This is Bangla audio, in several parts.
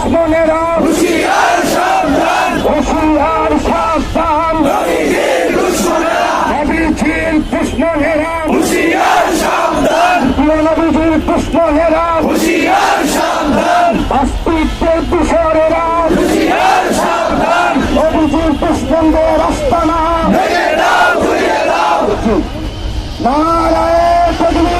দুশ্মনেরা হুঁশিয়ার সাবধান, হুঁশিয়ার সাবধান, নবীজির দুশ্মনেরা হুঁশিয়ার সাবধান, নবীজির দুশ্মনেরা হুঁশিয়ার সাবধান, অস্তিত্বের দূষরেরা হুঁশিয়ার সাবধান, নবীজির দুশ্মনদের আস্তানা ভেঙে দাও, ঘুরিয়ে দাও। নারায়ে তাকবীর,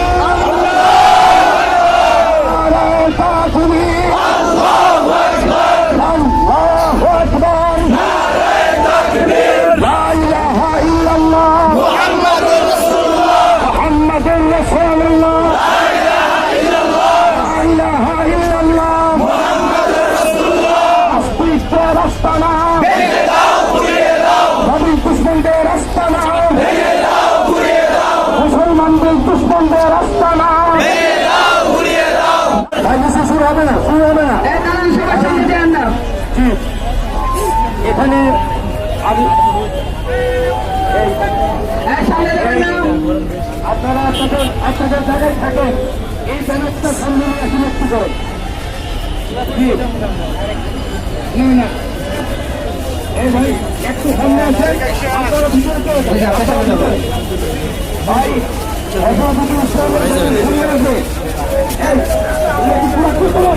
নারায়ে তাকবীর, আল্লাহু আকবার, আল্লাহু আকবার, নারায়ে তাকবীর, লা ইলাহা ইল্লাল্লাহ, মুহাম্মাদুর রাসূলুল্লাহ, মুহাম্মাদুর রাসূলুল্লাহ, লা ইলাহা ইল্লাল্লাহ, লা ইলাহা ইল্লাল্লাহ, মুহাম্মাদুর রাসূলুল্লাহ। অস্তিত্বের আস্তানা ভেঙে দাও, ঘুরিয়ে দাও, নবীর দুশ্মনদের আস্তানা ভেঙে দাও, ঘুরিয়ে দাও, মুসলমানদের দুশ্মনদের আস্তানা ভেঙে দাও, ঘুরিয়ে দাও। ভাই কিছু শুরু হবে না, শুরু হবে না। জি, এখানে আমি আপনারা আপনাদের জায়গায় থাকেন, এই ব্যানারটা সামনে নিয়ে আসলে একটু করেন। জি না না, এই ভাই একটু সামনে আসেন, আপনারা ভিতরে চলে যান। ভাই এখন যদি ইসলামের শুনে আসে, এই পুরো